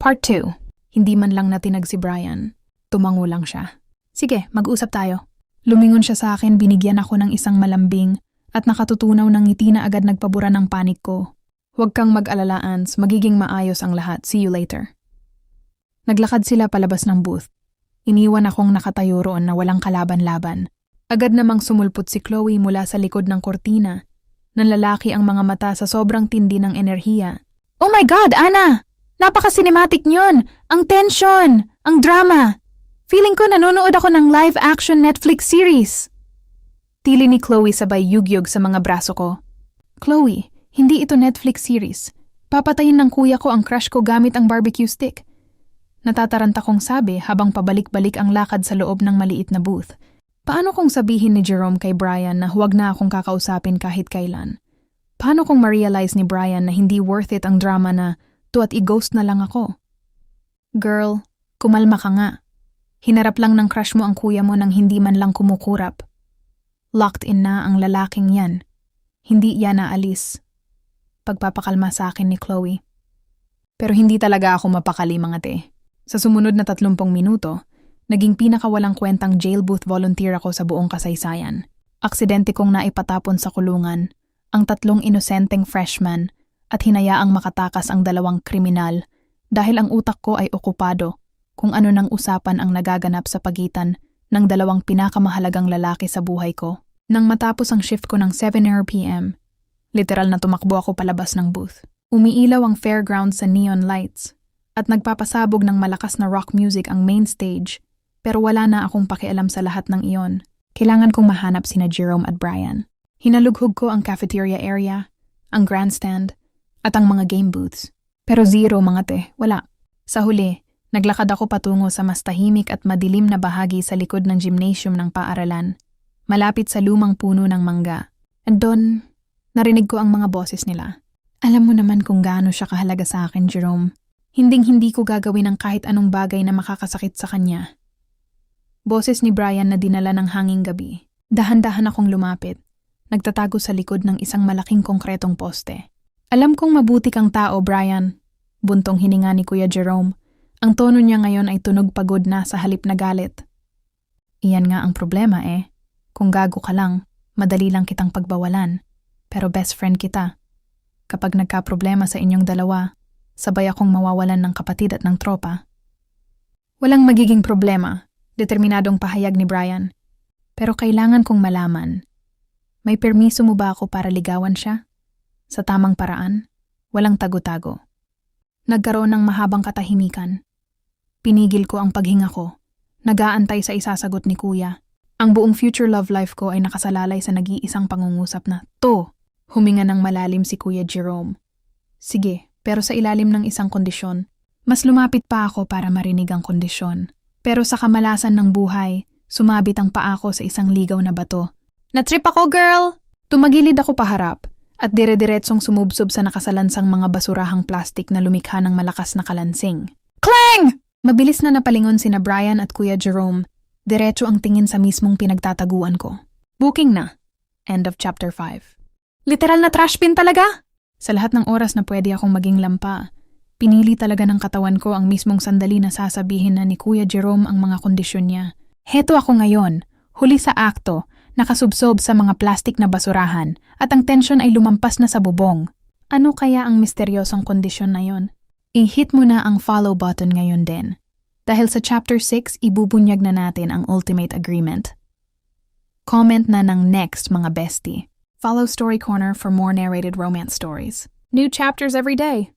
Part 2. Hindi man lang natinag si Brian. Tumango lang siya. Sige, mag-usap tayo. Lumingon siya sa akin, binigyan ako ng isang malambing at nakatutunaw ng ngiti na agad nagpabura ng panik ko. Huwag kang mag-alala, Ans. Magiging maayos ang lahat. See you later. Naglakad sila palabas ng booth. Iniwan akong nakatayo roon na walang kalaban-laban. Agad namang sumulpot si Chloe mula sa likod ng kortina. Nanlalaki ang mga mata sa sobrang tindi ng enerhiya. Oh my God, Anna! Napaka-cinematic nyon! Ang tension! Ang drama! Feeling ko nanonood ako ng live-action Netflix series. Tili ni Chloe sabay yugyug sa mga braso ko. Chloe, hindi ito Netflix series. Papatayin ng kuya ko ang crush ko gamit ang barbecue stick. Natataranta kong sabi habang pabalik-balik ang lakad sa loob ng maliit na booth. Paano kung sabihin ni Jerome kay Brian na huwag na akong kakausapin kahit kailan? Paano kung ma-realize ni Brian na hindi worth it ang drama na at i-ghost na lang ako? Girl, kumalma ka nga. Hinarap lang ng crush mo ang kuya mo nang hindi man lang kumukurap. Locked in na ang lalaking yan. Hindi yan naalis. Pagpapakalma sa akin ni Chloe. Pero hindi talaga ako mapakali, mga te. Sa sumunod na 30 minuto, naging pinakawalang kwentang jail booth volunteer ako sa buong kasaysayan. Aksidente kong naipatapon sa kulungan ang 3 inosenteng freshman at hinayaang makatakas ang 2 kriminal dahil ang utak ko ay okupado kung ano nang usapan ang nagaganap sa pagitan ng 2 pinakamahalagang lalaki sa buhay ko. Nang matapos ang shift ko ng 7 p.m., literal na tumakbo ako palabas ng booth. Umiilaw ang fairground sa neon lights at nagpapasabog ng malakas na rock music ang main stage, pero wala na akong pakialam sa lahat ng iyon. Kailangan kong mahanap sina Jerome at Brian. Hinalughog ko ang cafeteria area, ang grandstand, at ang mga game booths. Pero zero, mga te, wala. Sa huli, naglakad ako patungo sa mas tahimik at madilim na bahagi sa likod ng gymnasium ng paaralan, malapit sa lumang puno ng mangga. And doon, narinig ko ang mga boses nila. Alam mo naman kung gaano siya kahalaga sa akin, Jerome. Hinding-hindi ko gagawin ang kahit anong bagay na makakasakit sa kanya. Boses ni Brian na dinala ng hanging gabi. Dahan-dahan akong lumapit, nagtatago sa likod ng isang malaking konkretong poste. Alam kong mabuti kang tao, Brian. Buntong hininga ni Kuya Jerome. Ang tono niya ngayon ay tunog pagod na sa halip na galit. Iyan nga ang problema eh. Kung gago ka lang, madali lang kitang pagbawalan. Pero best friend kita. Kapag nagka-problema sa inyong dalawa, sabay akong mawawalan ng kapatid at ng tropa. Walang magiging problema, determinadong pahayag ni Brian. Pero kailangan kong malaman. May permiso mo ba ako para ligawan siya? Sa tamang paraan, walang tago-tago. Nagkaroon ng mahabang katahimikan. Pinigil ko ang paghinga ko. Nag-aantay sa isasagot ni Kuya. Ang buong future love life ko ay nakasalalay sa nag-iisang pangungusap na, "To!" Huminga ng malalim si Kuya Jerome. Sige, pero sa ilalim ng isang kondisyon. Mas lumapit pa ako para marinig ang kondisyon. Pero sa kamalasan ng buhay, sumabit ang paa ko sa isang ligaw na bato. "Natrip ako, girl!" Tumagilid ako paharap at dire-diretsong sumubsob sa nakasalansang mga basurahang plastik na lumikha ng malakas na kalansing. Clang! Mabilis na napalingon sina Brian at Kuya Jerome. Diretso ang tingin sa mismong pinagtataguan ko. Booking na. End of chapter 5. Literal na trash bin talaga? Sa lahat ng oras na pwede akong maging lampa, pinili talaga ng katawan ko ang mismong sandali na sasabihin na ni Kuya Jerome ang mga kondisyon niya. Heto ako ngayon, huli sa akto, nakasubsob sa mga plastik na basurahan at ang tensyon ay lumampas na sa bubong. Ano kaya ang misteryosong kondisyon na yon? I-hit mo na ang follow button ngayon din. Dahil sa chapter 6, ibubunyag na natin ang ultimate agreement. Comment na ng next, mga bestie. Follow Story Corner for more narrated romance stories. New chapters every day.